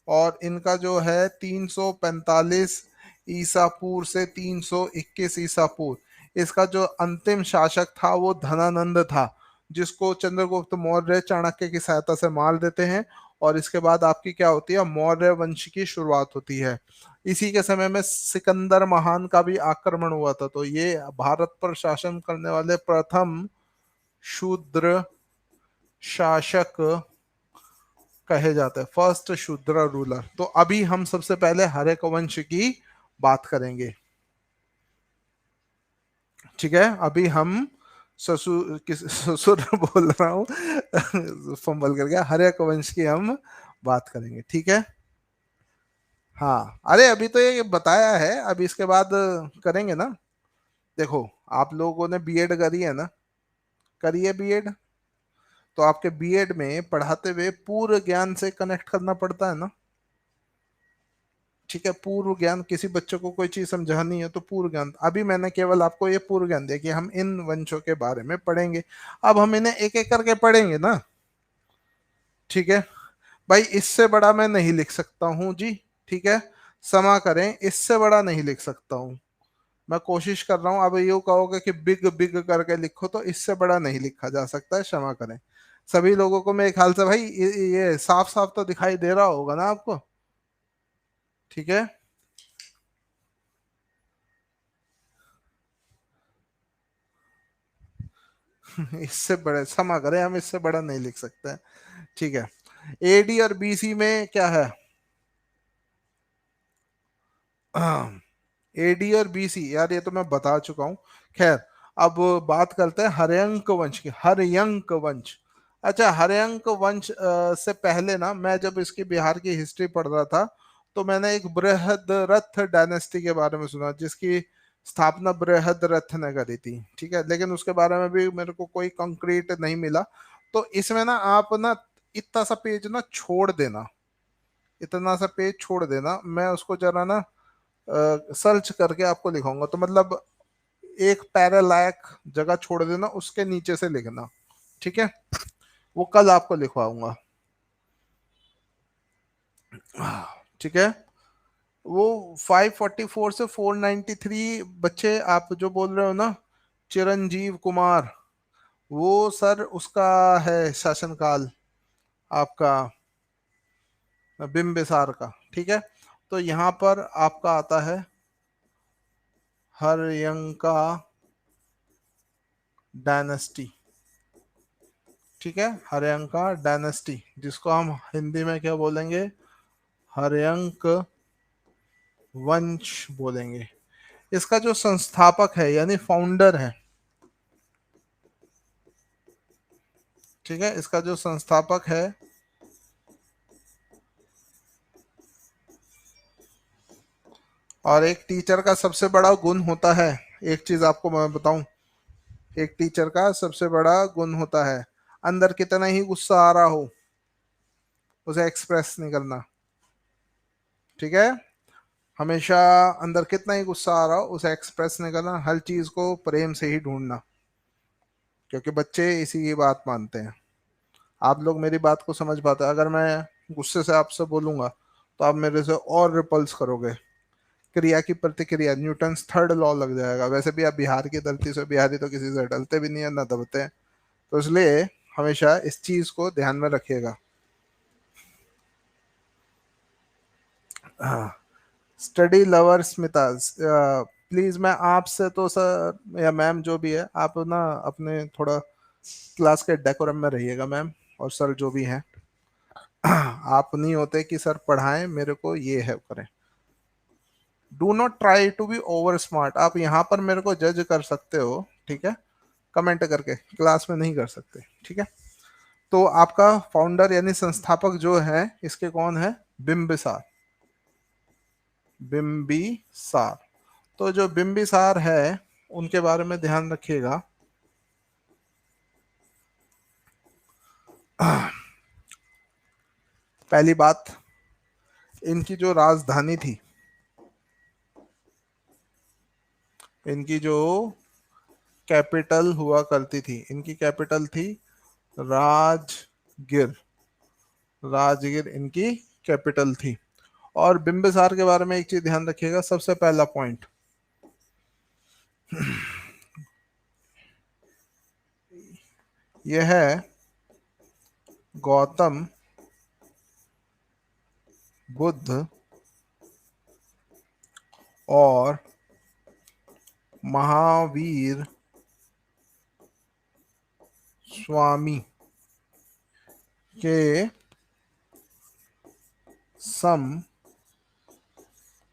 और इनका जो है 345 ईसा पूर्व से 321 ईसा पूर्व, इसका जो अंतिम शासक था वो धनानंद था, जिसको चंद्रगुप्त मौर्य चाणक्य की सहायता से मार देते हैं। और इसके बाद आपकी क्या होती है, मौर्य वंश की शुरुआत होती है। इसी के समय में सिकंदर महान का भी आक्रमण हुआ था। तो ये भारत पर शासन करने वाले प्रथम शूद्र शासक कहे जाते हैं, फर्स्ट शूद्र रूलर। तो अभी हम सबसे पहले हर्यक वंश की बात करेंगे। ठीक है। अभी हम ससुर ससुर बोल रहा हूँ फंबल कर गया, हर्यक वंश की हम बात करेंगे। ठीक है। हाँ, अरे अभी तो ये बताया है, अभी इसके बाद करेंगे ना। देखो, आप लोगों ने बीएड करी है ना, करिए बीएड। तो आपके बीएड में पढ़ाते हुए पूर्व ज्ञान से कनेक्ट करना पड़ता है ना। ठीक है। पूर्व ज्ञान, किसी बच्चे को कोई चीज समझानी है तो पूर्व ज्ञान, अभी मैंने केवल आपको ये पूर्व ज्ञान दिया कि हम इन वंशों के बारे में पढ़ेंगे। अब हम इन्हें एक एक करके पढ़ेंगे ना। ठीक है। भाई इससे बड़ा मैं नहीं लिख सकता हूँ जी। ठीक है। क्षमा करें, इससे बड़ा नहीं लिख सकता हूँ। मैं कोशिश कर रहा हूँ। अब यूं कहोगे कि बिग बिग करके लिखो, तो इससे बड़ा नहीं लिखा जा सकता है, क्षमा करें। सभी लोगों को मेरे ख्याल से भाई ये साफ साफ तो दिखाई दे रहा होगा ना आपको। ठीक है। इससे बड़े, क्षमा करें, हम इससे बड़ा नहीं लिख सकते हैं। ठीक है। एडी और बीसी में क्या है, एडी और बीसी यार, ये तो मैं बता चुका हूं। खैर, अब बात करते हैं हर्यंक वंश की। हर्यंक वंश, अच्छा, हर्यंक वंश से पहले ना, मैं जब इसकी बिहार की हिस्ट्री पढ़ रहा था, तो मैंने एक बृहदरथ डायनेस्टी के बारे में सुना, जिसकी स्थापना बृहदरथ ने करी थी। ठीक है। लेकिन उसके बारे में भी मेरे को कोई कंक्रीट नहीं मिला। तो इसमें ना आप ना इतना सा पेज ना छोड़ देना, इतना सा पेज छोड़ देना, मैं उसको जरा ना सर्च करके आपको लिखाऊंगा। तो मतलब एक पैरा लायक जगह छोड़ देना, उसके नीचे से लिखना। ठीक है। वो कल आपको लिखवाऊंगा। ठीक है। वो 544 से 493 बच्चे आप जो बोल रहे हो ना, चिरंजीव कुमार, वो सर उसका है शासनकाल आपका बिंबिसार का। ठीक है। तो यहाँ पर आपका आता है हर्यंका डायनेस्टी। ठीक है। हर्यंका डायनेस्टी, जिसको हम हिंदी में क्या बोलेंगे, हर्यंक वंश बोलेंगे। इसका जो संस्थापक है यानी फाउंडर है, ठीक है, इसका जो संस्थापक है और एक टीचर का सबसे बड़ा गुण होता है, एक चीज आपको मैं बताऊं, एक टीचर का सबसे बड़ा गुण होता है, अंदर कितना ही गुस्सा आ रहा हो उसे एक्सप्रेस नहीं करना। ठीक है, हमेशा अंदर कितना ही गुस्सा आ रहा हो उसे एक्सप्रेस नहीं करना, हर चीज को प्रेम से ही ढूंढना, क्योंकि बच्चे इसी की बात मानते हैं। आप लोग मेरी बात को समझ पाते हैं, अगर मैं गुस्से से आपसे बोलूंगा तो आप मेरे से और रिपल्स करोगे, क्रिया की प्रतिक्रिया, न्यूटन्स थर्ड लॉ लग जाएगा। वैसे भी आप बिहार की धरती से, बिहारी तो किसी से डलते भी नहीं है ना दबते हैं, तो इसलिए हमेशा इस चीज को ध्यान में रखिएगा। हाँ, स्टडी लवर स्मिता, प्लीज मैं आपसे तो सर या मैम जो भी है, आप ना अपने थोड़ा क्लास के डेकोरम में रहिएगा मैम, और सर जो भी हैं। आप नहीं होते कि सर पढ़ाएं मेरे को ये है करें। Do not try to be over smart, आप यहाँ पर मेरे को जज कर सकते हो, ठीक है, कमेंट करके, क्लास में नहीं कर सकते, ठीक है। तो आपका फाउंडर यानी संस्थापक जो है इसके कौन है, बिंबिसार, बिंबिसार। तो जो बिंबिसार है उनके बारे में ध्यान रखिएगा। पहली बात, इनकी जो राजधानी थी, इनकी जो कैपिटल हुआ करती थी, इनकी कैपिटल थी राजगिर, राजगिर इनकी कैपिटल थी। और बिंबिसार के बारे में एक चीज ध्यान रखिएगा, सबसे पहला पॉइंट, यह है गौतम बुद्ध और महावीर स्वामी के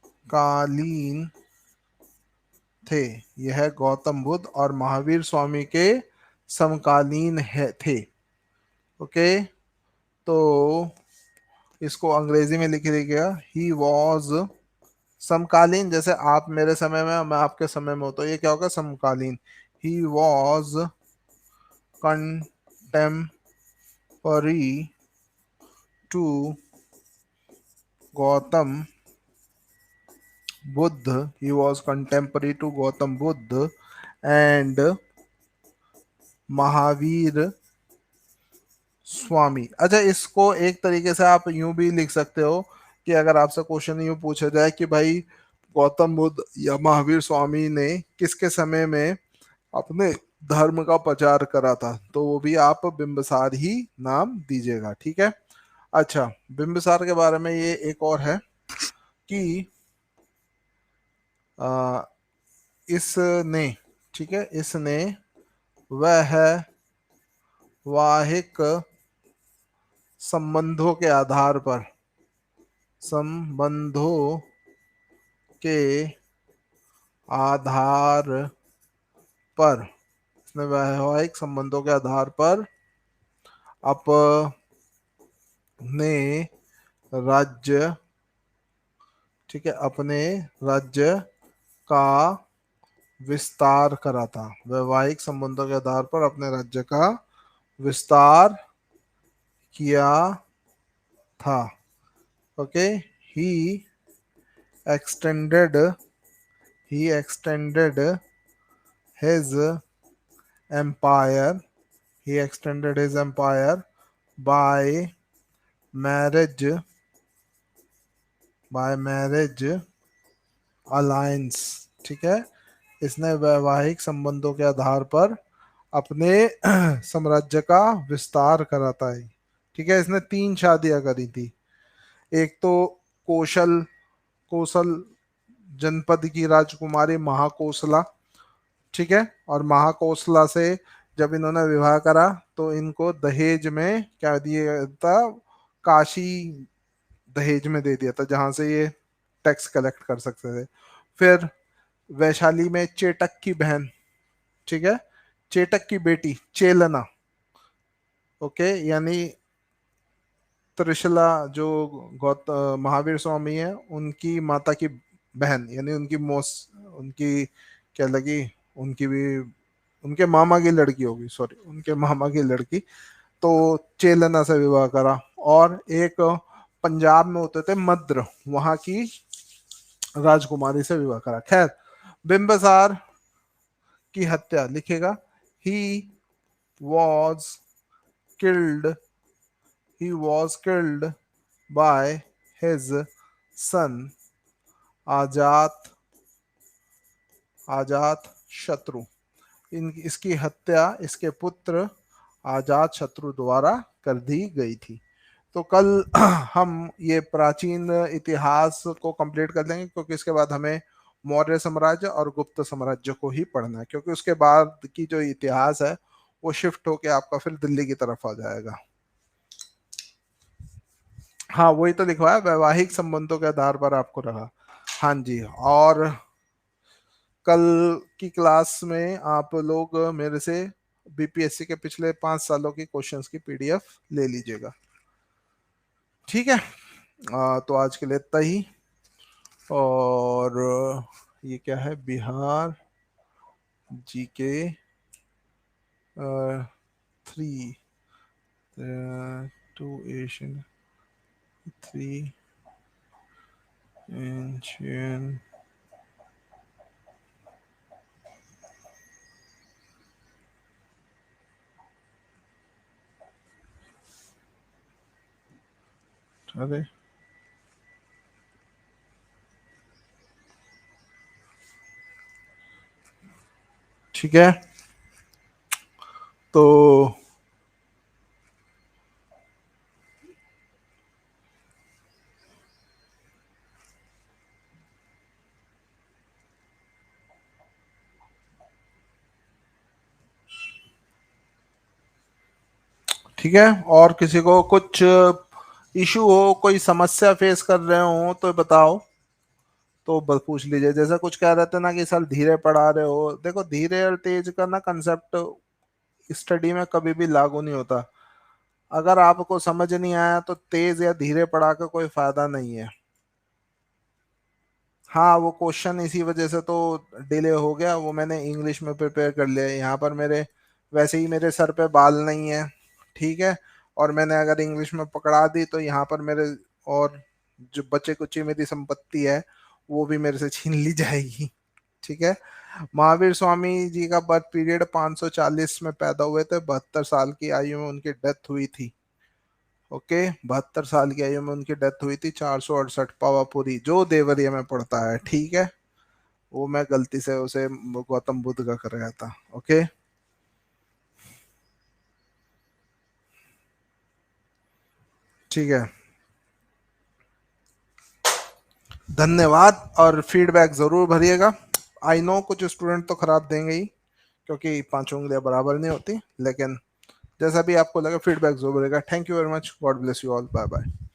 समकालीन थे। यह गौतम बुद्ध और महावीर स्वामी के समकालीन है थे। ओके, तो इसको अंग्रेजी में लिख लीजिएगा, ही वॉज, समकालीन जैसे आप मेरे समय में मैं आपके समय में हूं, तो ये क्या होगा, समकालीन। He was contemporary to Gautam Buddha, he was contemporary to Gautam Buddha and Mahavir Swami. अच्छा, इसको एक तरीके से आप यूं भी लिख सकते हो कि अगर आपसे क्वेश्चन यूं पूछा जाए कि भाई गौतम बुद्ध या महावीर स्वामी ने किसके समय में अपने धर्म का प्रचार करा था, तो वो भी आप बिंबिसार ही नाम दीजिएगा, ठीक है। अच्छा, बिंबिसार के बारे में ये एक और है कि आ, इसने, ठीक है, इसने वह वाहिक संबंधों के आधार पर, संबंधों के आधार पर, इसने वैवाहिक संबंधों के आधार पर अपने राज्य, ठीक है, अपने राज्य का विस्तार करा था। वैवाहिक संबंधों के आधार पर अपने राज्य का विस्तार किया था। Okay, he extended, he extended his empire, he extended his empire by marriage, by marriage alliance, ठीक है, इसने वैवाहिक संबंधों के आधार पर अपने साम्राज्य का विस्तार कराता है। ठीक है, इसने 3 शादियां करी थी। एक तो कौशल, कौशल जनपद की राजकुमारी महाकोसला, ठीक है, और महाकोसला से जब इन्होंने विवाह करा तो इनको दहेज में क्या दिया था, काशी दहेज में दे दिया था, जहां से ये टैक्स कलेक्ट कर सकते थे। फिर वैशाली में चेटक की बहन, ठीक है, चेटक की बेटी चेलना, ओके, यानी त्रिशला जो महावीर स्वामी है उनकी माता की बहन, यानी उनकी उनकी क्या लगी, उनकी भी उनके मामा की लड़की होगी, सॉरी उनके मामा की लड़की। तो चेलना से विवाह करा। और एक पंजाब में होते थे मद्र, वहां की राजकुमारी से विवाह करा। खैर, बिंबिसार की हत्या लिखेगा, he was killed he was killed by his son आजात आजात शत्रु। इसकी हत्या इसके पुत्र आजात शत्रु द्वारा कर दी गई थी। तो कल हम ये प्राचीन इतिहास को कंप्लीट कर लेंगे, क्योंकि इसके बाद हमें मौर्य साम्राज्य और गुप्त साम्राज्य को ही पढ़ना है, क्योंकि उसके बाद की जो इतिहास है वो शिफ्ट होके आपका फिर दिल्ली की तरफ आ जाएगा। हाँ, वही तो लिखवाया, वैवाहिक संबंधों के आधार पर आपको रखा। हाँ जी। और कल की क्लास में आप लोग मेरे से बीपीएससी के पिछले 5 सालों की क्वेश्चंस की पीडीएफ ले लीजिएगा, ठीक है। तो आज के लिए इतना ही। और ये क्या है, बिहार जीके 3, 2 एशियन 3 एशियन। अरे ठीक है, तो ठीक है। और किसी को कुछ इशू हो, कोई समस्या फेस कर रहे हो तो बताओ, तो पूछ लीजिए। जैसा कुछ कह रहे थे ना कि सर धीरे पढ़ा रहे हो, देखो धीरे और तेज का ना कंसेप्ट स्टडी में कभी भी लागू नहीं होता। अगर आपको समझ नहीं आया तो तेज या धीरे पढ़ा का कोई फायदा नहीं है। हाँ, वो क्वेश्चन इसी वजह से तो डिले हो गया, वो मैंने इंग्लिश में प्रिपेयर कर लिया। यहाँ पर मेरे वैसे ही मेरे सर पे बाल नहीं है, ठीक है। और मैंने अगर इंग्लिश में पकड़ा दी तो यहाँ पर मेरे और जो बचे कुची मेरी संपत्ति है वो भी मेरे से छीन ली जाएगी, ठीक है। महावीर स्वामी जी का बर्थ पीरियड 540 में पैदा हुए थे, 72 साल की आयु में उनकी डेथ हुई थी। ओके, 72 साल की आयु में उनकी डेथ हुई थी। 468 पावापुरी जो देवरिया में पड़ता है, ठीक है। वो मैं गलती से उसे गौतम बुद्ध का कर गया था। ओके, ठीक है, धन्यवाद। और फीडबैक जरूर भरिएगा। आई नो कुछ स्टूडेंट तो खराब देंगे ही, क्योंकि 5 उंगलियां बराबर नहीं होती, लेकिन जैसा भी आपको लगे फीडबैक जरूर भरिएगा। Thank you very much, God bless you all, bye bye.